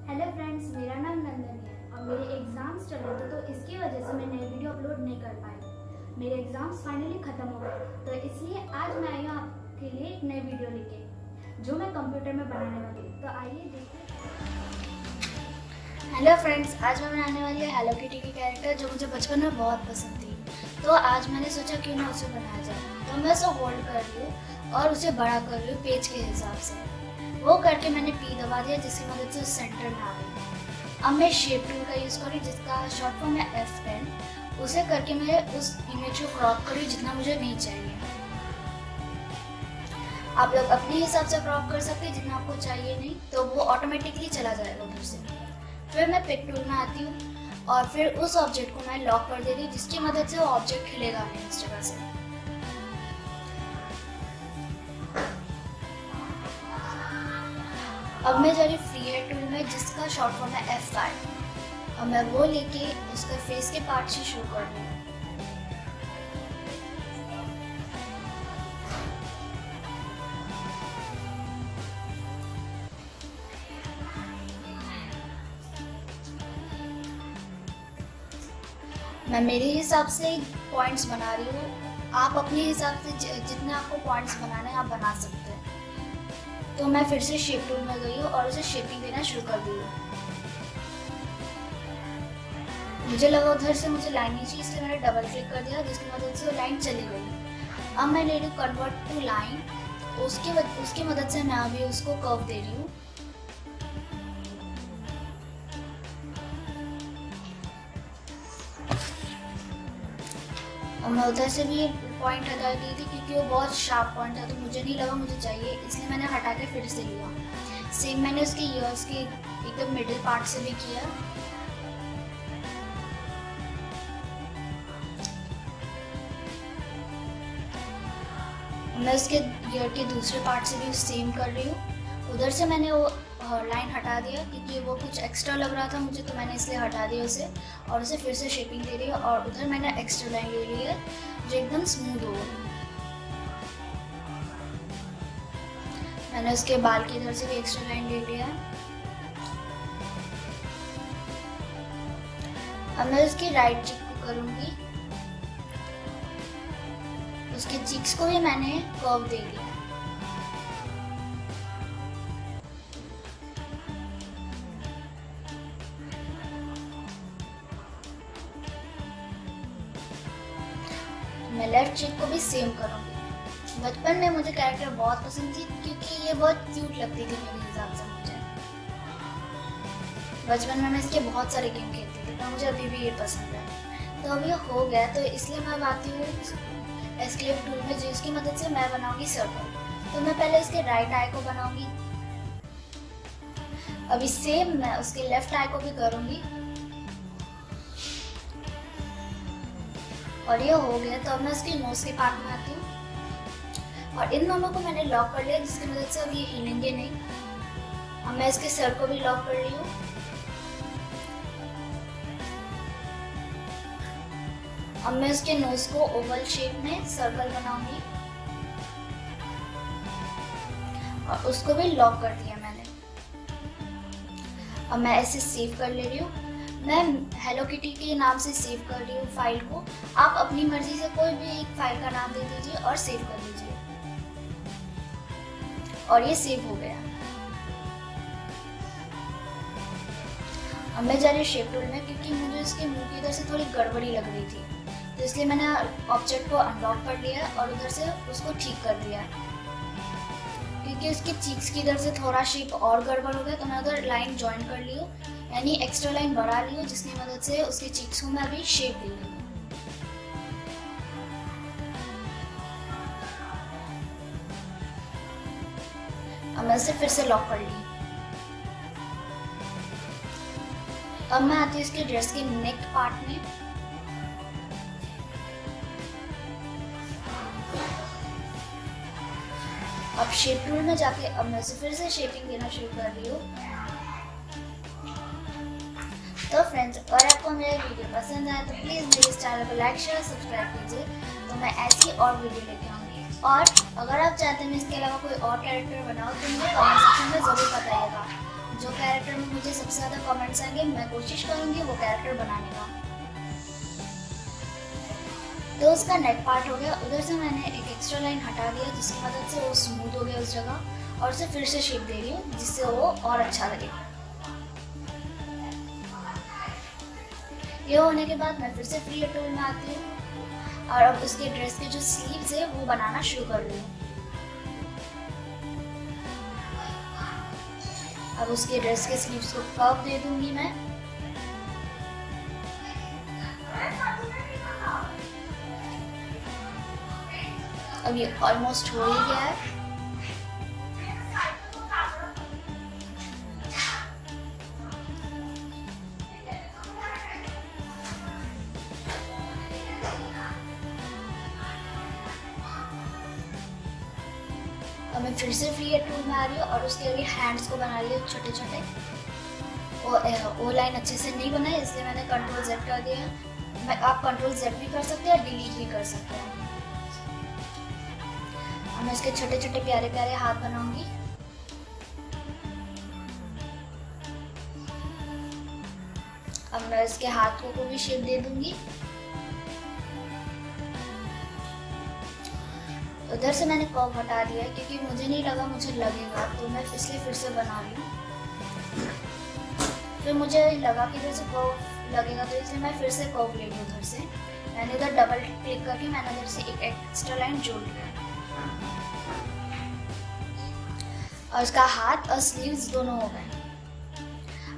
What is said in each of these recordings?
Hello friends, मेरा नाम नंदन है और मेरे एग्ज़ाम्स चल रहे थे तो इसकी वजह से मैं नई वीडियो अपलोड नहीं कर पाई। मेरे एग्ज़ाम्स फाइनली ख़त्म हो गए तो इसलिए आज मैं आई हूँ आपके लिए एक नई वीडियो लेके जो मैं कंप्यूटर में बनाने वाली हूँ। तो आइए देखते हैं। हेलो फ्रेंड्स, आज मैं बनाने वाली है हेलो किटी की कैरेक्टर जो मुझे बचपन में बहुत पसंद थी। तो आज मैंने सोचा क्यों ना उसे बनाया जाए। तो मैं उसे होल्ड कर रही हूँ और उसे बड़ा कर रही हूँ पेज के हिसाब से। वो करके मैंने पी दबा दिया जिसकी मदद से सेंटर में आ गई। अब मैं शेप टूल का यूज़ करूँ जिसका शॉर्ट फॉर्म है F10। उसे करके मैं उस इमेज को क्रॉप करूँ जितना मुझे नहीं चाहिए। आप लोग अपने हिसाब से क्रॉप कर सकते हैं, जितना आपको चाहिए नहीं तो वो ऑटोमेटिकली चला जाएगा उधर से। फिर मैं पिक टूल में आती हूँ और फिर उस ऑब्जेक्ट को मैं लॉक कर देती हूँ जिसकी मदद से वो ऑब्जेक्ट हिलेगा नहीं इस जगह से। अब मैं जा रही फ्री हेड टूल में जिसका शॉर्ट फॉर्म है F5। अब मैं वो लेके उसके फेस के पार्ट से शुरू कर रही हूँ। मैं मेरे हिसाब से पॉइंट्स बना रही हूँ, आप अपने हिसाब से जितने आपको पॉइंट्स बनाने हैं आप बना सकते हैं। तो मैं फिर से शेप टूल में गई हूँ और उसे शेपिंग देना शुरू कर दी। मुझे लगा उधर से मुझे लाइन नहीं चाहिए इसलिए मैंने डबल क्लिक कर दिया जिसकी मदद से वो लाइन चली गई। अब मैं ले रही हूँ कन्वर्ट टू लाइन, उसकी मदद से मैं अभी उसको कर्व दे रही हूँ। और मैं उधर से भी पॉइंट हटा दी थी क्योंकि वो बहुत शार्प पॉइंट था तो मुझे नहीं लगा मुझे चाहिए, इसलिए मैंने हटा के फिर से लिया। सेम मैंने उसके ईयर्स के एकदम मिडिल पार्ट से भी किया। मैं उसके ईयर के दूसरे पार्ट से भी सेम कर रही हूँ। उधर से मैंने वो लाइन हटा दिया क्योंकि वो कुछ एक्स्ट्रा लग रहा था मुझे, तो मैंने इसलिए हटा दिया उसे और उसे फिर से शेपिंग दे रही है। और उधर मैंने एक्स्ट्रा लाइन ले ली है जो एकदम स्मूथ हो गई। मैंने उसके बाल की इधर से भी एक्स्ट्रा लाइन ले लिया है। अब मैं उसकी राइट चीक को करूँगी, उसके चीक्स को भी मैंने कर्व दे दिया। मैं लेफ्ट चीक को भी सेम करूँगी। बचपन में मुझे कैरेक्टर बहुत पसंद थी क्योंकि ये बहुत क्यूट लगती थी मेरे हिसाब से। मुझे बचपन में मैं इसके बहुत सारे गेम खेलती थी तो मुझे अभी भी ये पसंद है। तो अब ये हो गया तो इसलिए मैं अब आती हूँ एस्केप टूल में जिसकी मदद से मैं बनाऊंगी सर्कल। तो मैं पहले इसके राइट आई को बनाऊंगी। अभी सेम मैं उसके लेफ्ट आई को भी करूँगी और ये हो गया। तो अब मैं उसके नोज के पार्ट में आती हूँ और इन दोनों को मैंने लॉक कर लिया जिसकी मदद से अब ये हिलेंगे नहीं। अब मैं इसके सर को भी लॉक कर रही हूँ। अब मैं इसके नोज को ओवल शेप में सर्कल बनाऊंगी और उसको भी लॉक कर दिया मैंने। अब मैं ऐसे सेव कर ले रही हूँ। मैं हेलो किटी के नाम से सेव कर रही हूँ फाइल को। आप अपनी मर्जी से कोई भी एक फाइल का नाम दे दीजिए और सेव कर लीजिए। और ये सेव हो गया। अब मैं जा रही हूँ शेप टूल में क्योंकि मुझे इसके मुंह की इधर से थोड़ी गड़बड़ी लग रही थी तो इसलिए मैंने ऑब्जेक्ट को अनलॉक कर लिया और उधर से उसको ठीक कर दिया। क्योंकि उसके चीक्स की इधर से थोड़ा शेप और गड़बड़ हो गया तो मैं उधर लाइन ज्वाइन कर ली हूँ, यानी एक्स्ट्रा लाइन बढ़ा ली हूँ जिसकी मदद से उसके चीक्स को मैं अभी शेप दे रही हूँ। अब मैं इसे फिर से लॉक कर ली। अब मैं आती हूँ इसके ड्रेस के नेक पार्ट में। अब शेप टूल में जाके अब मैं इसे फिर से शेपिंग देना शुरू कर रही हूँ। तो फ्रेंड्स, अगर आपको मेरा वीडियो पसंद आया तो प्लीज़ मेरे इस चैनल को लाइक शेयर सब्सक्राइब कीजिए तो मैं ऐसी और वीडियो लेके आऊँगी। और अगर आप चाहते हैं मैं इसके अलावा कोई और कैरेक्टर बनाऊँ तो मुझे कमेंट सेक्शन में ज़रूर बताइएगा। जो कैरेक्टर में मुझे सबसे ज़्यादा कमेंट्स आएंगे मैं कोशिश करूँगी वो कैरेक्टर बनाने का। तो उसका नेक पार्ट हो गया। उधर से मैंने एक एक्स्ट्रा लाइन हटा दिया जिसकी मदद से वो स्मूथ हो गया उस जगह, और उसे फिर से शेप दे रही हूँ जिससे वो और अच्छा लगे। ये होने के बाद मैं फिर से फ्री टूल में आती हूँ और अब उसके ड्रेस के जो स्लीव्स है वो बनाना शुरू कर रही हूँ। अब उसके ड्रेस के स्लीव्स को कर्व दे दूंगी मैं। अब ये ऑलमोस्ट हो ही गया है। अब मैं फिर से फ्री टूल में आ रही हूँ और उसके आगे हैंड्स को बना रही हूँ छोटे छोटे। वो लाइन अच्छे से नहीं बनाई इसलिए मैंने कंट्रोल Z कर दिया। आप कंट्रोल Z भी कर सकते हैं और डिलीट भी कर सकते हैं। अब मैं इसके छोटे छोटे प्यारे प्यारे हाथ बनाऊंगी। अब मैं इसके हाथों को भी शेप दे दूंगी। उधर से मैंने कर्व हटा दिया क्योंकि मुझे नहीं लगा मुझे लगेगा, तो मैं इसलिए फिर से बना रही हूँ। फिर मुझे लगा कि इधर से कर्व लगेगा तो इसलिए मैं फिर से कर्व ले लूँ। उधर से मैंने उधर डबल क्लिक करके मैंने उधर से एक एक्स्ट्रा लाइन जोड़ लिया और इसका हाथ और स्लीव्स दोनों हो गए।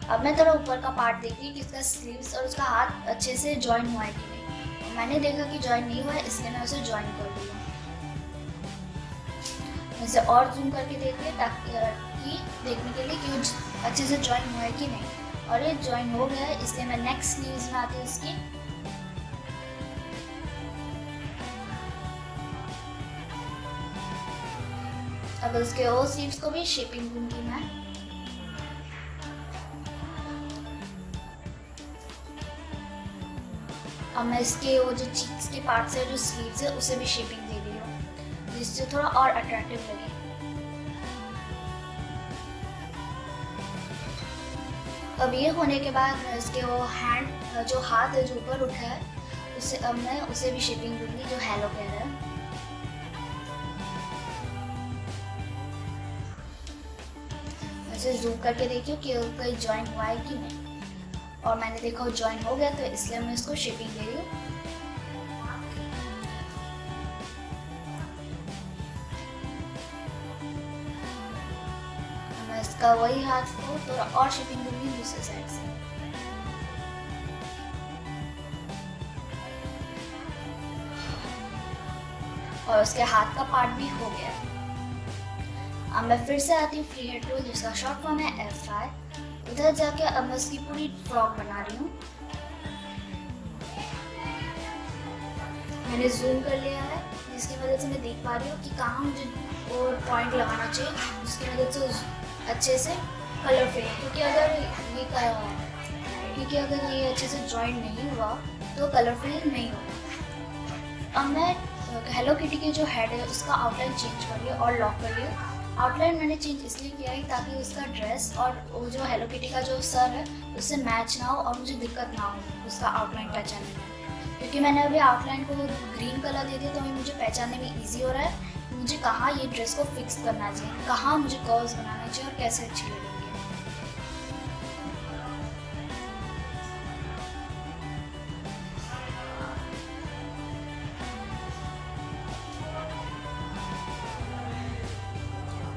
अब मैं थोड़ा ऊपर का पार्ट देखी कि इसका स्लीव्स और उसका हाथ अच्छे से ज्वाइन हुआ है कि नहीं। मैंने देखा कि ज्वाइन नहीं हुआ है इसलिए मैं उसे ज्वाइन कर दिया। इसे और जूम करके देखिए ताकि देखने के लिए कि अच्छे से ज्वाइन हुआ है कि नहीं। और ये ज्वाइन हो गया है इसलिए मैं नेक्स्ट स्लीव्स में आती हूँ इसकी। अब उसके और स्लीव्स को भी शेपिंग दूंगी मैं। अब मैं इसके वो जो चीक्स के पार्ट से जो स्लीव्स है उसे भी शेपिंग दे रही हूँ जिससे थोड़ा और अट्रैक्टिव लगे। अब ये होने के बाद इसके वो हैंड जो हाथ है जो ऊपर उठा है उसे अब मैं उसे भी शेपिंग दूंगी जो हेलो कह रहा है। ऐसे जूम करके देखियो कि कहीं ज्वाइन हुआ है कि नहीं। और मैंने देखा ज्वाइन हो गया तो इसलिए मैं इसको शेपिंग दे रही हूँ। मैं इसका वही हाथ को थोड़ा और शेपिंग दूंगी दूसरे साइड से। और उसके हाथ का पार्ट भी हो गया। अब मैं फिर से आती हूँ फ्री हैंड टूल जिसका शॉर्ट फॉर्म है F5। उधर जाके अब मैं उसकी पूरी फ्रॉक बना रही हूँ। मैंने जूम कर लिया है जिसकी वजह से मैं देख पा रही हूँ कि कहाँ मुझे और पॉइंट लगाना चाहिए जिसकी वजह से अच्छे से कलर फेड। क्योंकि अगर ये अच्छे से जॉइन नहीं हुआ तो कलर फेड नहीं होगा। अब मैं हेलो किटी के जो हेड है उसका आउटलाइन चेंज कर लिया और लॉक कर लिया। आउटलाइन मैंने चेंज इसलिए किया है ताकि उसका ड्रेस और वो जो हेलो किटी का जो सर है उससे मैच ना हो और मुझे दिक्कत ना हो उसका आउटलाइन पहचानने में। क्योंकि मैंने अभी आउटलाइन को ग्रीन कलर दे दिया तो मुझे पहचानने में ईजी हो रहा है मुझे कहाँ ये ड्रेस को फिक्स करना चाहिए, कहाँ मुझे कर्व्स बनाना चाहिए और कैसे अच्छी लगेगी।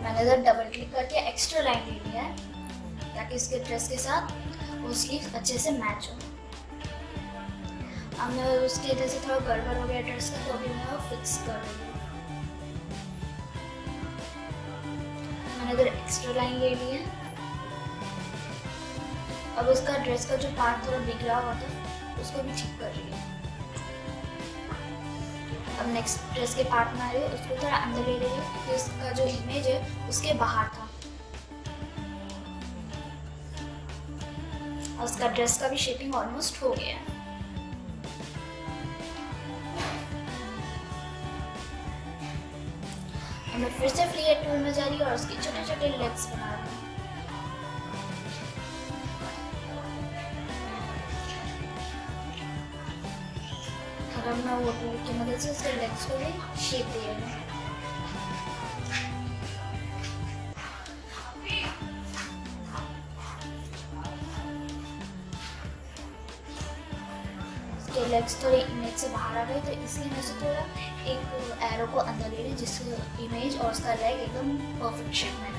मैंने इधर डबल क्लिक करके एक्स्ट्रा लाइन ले लिया है ताकि इसके ड्रेस के साथ वो स्लीव्स अच्छे से मैच हो। अब मैं उसके इधर से थोड़ा गड़बड़ हो गया ड्रेस का तो अभी मैं वो फिक्स कर रही हूँ। मैंने इधर एक्स्ट्रा लाइन ले ली है। अब उसका ड्रेस का जो पार्ट थोड़ा बिगड़ा हुआ था उसको भी ठीक कर रही है। अब नेक्स्ट ड्रेस के पार्ट में आ रही हूँ उसको थोड़ा अंदर ले रही हूँ क्योंकि उसका जो इमेज है उसके बाहर था। और उसका ड्रेस का भी शेपिंग ऑलमोस्ट हो गया है। मैं फिर से फ्री हैंड टूल में जा रही हूँ और उसके छोटे छोटे लेग्स बना रही हूँ। अब मैं वो टूल की मदद से उसके लेग्स को भी शेप दे रही हूँ। उसके लेग्स थोड़े इमेज से बाहर आ गए, तो इसलिए मैं उसे थोड़ा एक एरो को अंदर ले रही हूँ जिससे इमेज और उसका लेग एकदम परफेक्ट शेप में है।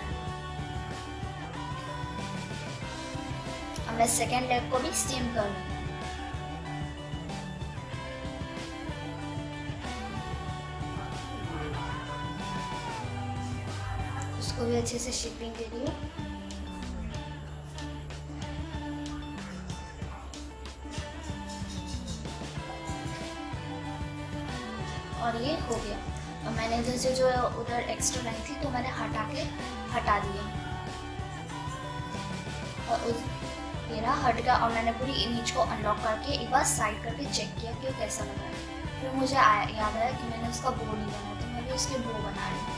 अब मैं सेकेंड लेग को भी सेम कर रही हूँ। उसको भी अच्छे से शेपिंग दे रही हूँ। और ये हो गया। और मैंने इधर से जो उधर एक्स्ट्रा लाइन थी तो मैंने हटा दिया और ये रहा हट गया। और मैंने पूरी इमेज को अनलॉक करके एक बार साइड करके चेक किया कि वो कैसा लग रहा है। फिर मुझे याद आया कि मैंने उसका बो नहीं बनाया, तो मैं भी उसके बो बना रही हूँ।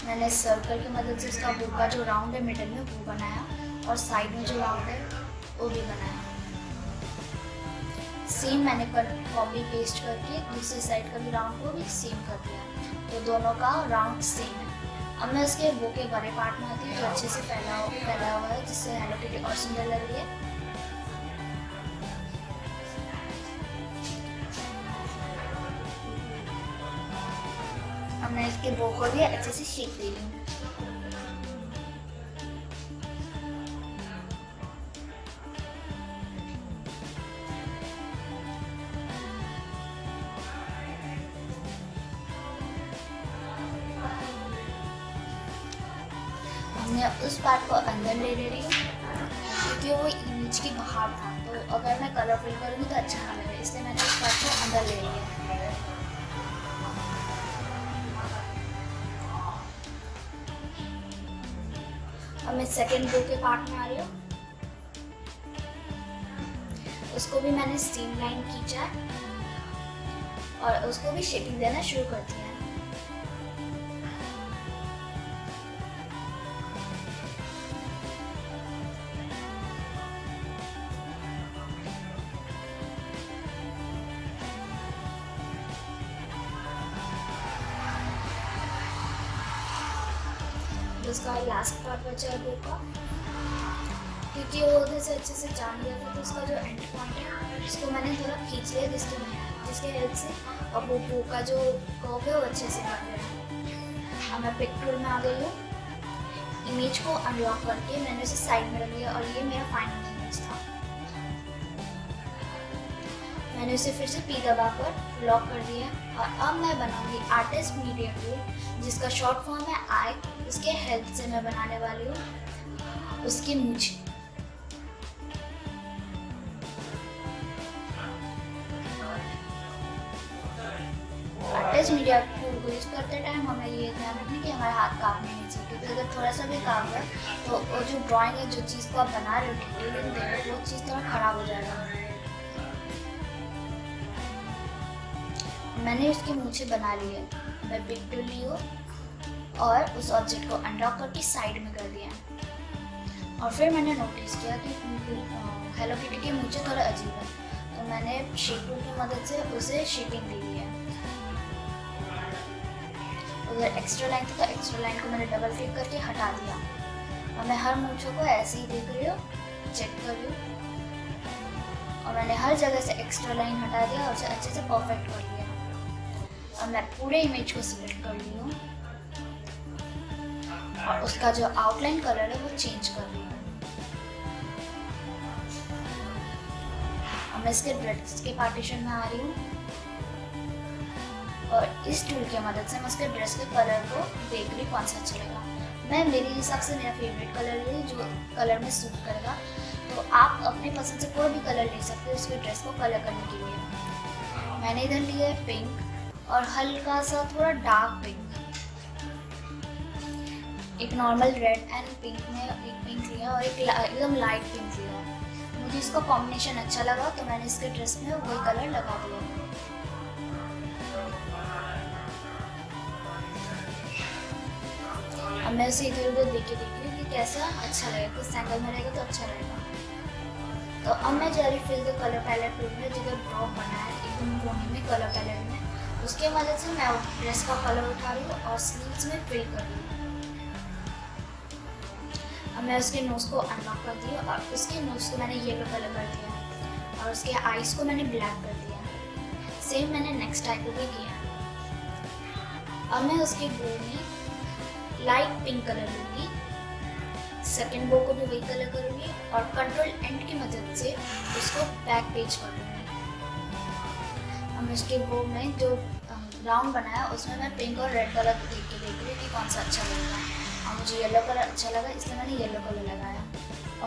मैंने सर्कल की मदद से उसका बो का जो राउंड है मिडल में वो बनाया और साइड में जो राउंड है वो भी बनाया। सेम मैंने कॉपी पेस्ट करके दूसरी साइड का भी राउंड को भी सेम कर दिया, तो दोनों का राउंड सेम है। अब मैं उसके बो के बड़े पार्ट में आती हूँ जो अच्छे से फैला हुआ है, जिससे हेलो किटी और सुंदर लग रही है। अब मैं इसके बो को भी अच्छे से शेप दे रही हूँ। मैं उस पार्ट को अंदर ले रही हूँ क्योंकि वो इमेज के बाहर था, तो अगर मैं कलर फिल करूँगी तो अच्छा ना लगेगा, इसलिए मैंने उस पार्ट को अंदर ले लिया। अब मैं सेकेंड बो के पार्ट में आ रही हूँ। उसको भी मैंने स्ट्रीम लाइन खींचा और उसको भी शेपिंग देना शुरू कर दिया। उसका लास्ट पार्ट बचा है बो का, क्योंकि वो उधर से अच्छे से जान गया था, तो उसका जो एंड पॉइंट है उसको मैंने थोड़ा खींच लिया जिसके हेल्प से अब वो बो का जो कर्व है वो अच्छे से बन गया। अब मैं पिक टूल में आ गई हूँ। इमेज को अनलॉक करके मैंने उसे साइड में रख लिया और ये मेरा फाइनल इमेज था। मैंने उसे फिर से पी दबाकर लॉक कर दिया और अब मैं बनाऊंगी आर्टिस्ट मीडिया टूल, जिसका शॉर्ट फॉर्म है आई। उसके हेल्प से मैं बनाने वाली हूँ उसकी मूंछ। आर्टिस्ट मीडिया टूल को यूज करते टाइम हमें ये ध्यान रखना कि हमारे हाथ कांपने नहीं चाहिए, क्योंकि अगर थोड़ा सा भी कांप गया तो वो जो ड्राइंग है, जो चीज़ को आप बना रहे हो डिटेलिंग दे रहे हो, वो चीज़ थोड़ा खराब हो जाएगा। मैंने उसकी मूंछें बना ली है। मैं पिक टूल ली हूँ और उस ऑब्जेक्ट को अनलॉक करके साइड में कर दिया। और फिर मैंने नोटिस किया कि हेलो किटी की मूंछें थोड़ा अजीब है, तो मैंने शेप टूल की मदद से उसे शेपिंग दे दी है। अगर एक्स्ट्रा लाइन थी तो एक्स्ट्रा लाइन को मैंने डबल क्लिक करके हटा दिया। और मैं हर मूंछों को ऐसे ही देख रही हूँ, चेक कर रही हूँ, और मैंने हर जगह से एक्स्ट्रा लाइन हटा दिया और उसे अच्छे से परफेक्ट कर लिया। अब मैं पूरे इमेज को सिलेक्ट कर ली हूँ और उसका जो आउटलाइन कलर है वो चेंज कर रही हूँ। अब मैं इसके ड्रेस के पार्टीशन में आ रही हूँ और इस टूल की मदद से मैं उसके ड्रेस के कलर को देख रही कौन सा अच्छा लगा। मैं मेरे हिसाब से मेरा फेवरेट कलर है जो कलर में सूट करेगा, तो आप अपने पसंद से कोई भी कलर ले सकते हो उसके ड्रेस को कलर करने के लिए। मैंने इधर लिया है पिंक और हल्का सा थोड़ा डार्क पिंक, एक नॉर्मल रेड एंड पिंक में एक पिंक लिया और एक एकदम लाइट पिंक लिया। मुझे इसका कॉम्बिनेशन अच्छा लगा तो मैंने इसके ड्रेस में वही कलर लगा दिया। अब मैं उसे इधर उधर देख रही हूँ कि कैसा अच्छा लगेगा, किस एंगल में रहेगा तो अच्छा रहेगा। तो अब मैं जेली फिल द कलर पैलेट लूँगी, जगह ड्रॉप बना है एकदम कोने में कलर पैलेट में, उसके मदद से मैं ड्रेस का कलर उठा रही हूँ और स्लीव्स में फिल कर रही हूँ। अब मैं उसके नोज़ को अनलॉक कर दी और उसके नोज़ को मैंने येलो कलर कर दिया और उसके आईज को मैंने ब्लैक कर दिया। सेम मैंने नेक्स्ट आई को भी किया। अब मैं उसके बो में लाइट पिंक कलर लूँगी, सेकेंड बो को भी वही कलर करूँगी और कंट्रोल एंड की मदद से उसको बैक पेज कर दूँगी। अब मैं उसके बो में जो राउंड बनाया उसमें मैं पिंक और रेड कलर देख रही हूँ कि कौन सा अच्छा लगेगा, और मुझे येलो कलर अच्छा लगा इसलिए मैंने येलो कलर लगाया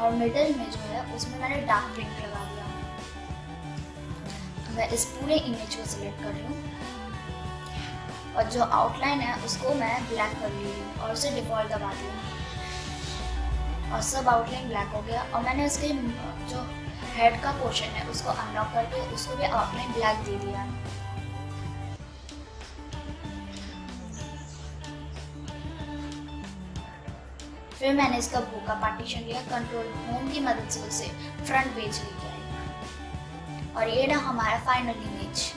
और मिडल में जो है उसमें मैंने डार्क पिंक लगा दिया। मैं इस पूरे इमेज को सिलेक्ट कर रही हूँ और जो आउटलाइन है उसको मैं ब्लैक कर ली हूँ और उसे डिफॉल्ट दबा दिया और सब आउटलाइन ब्लैक हो गया। और मैंने उसके जो हेड का पोर्शन है उसको अनलॉक करके उसको भी आउटलाइन ब्लैक दे दिया। फिर मैंने इसका बो का पार्टीशन लिया, कंट्रोल होम की मदद से उसे फ्रंट पेज लेके आई और ये ना हमारा फाइनल इमेज।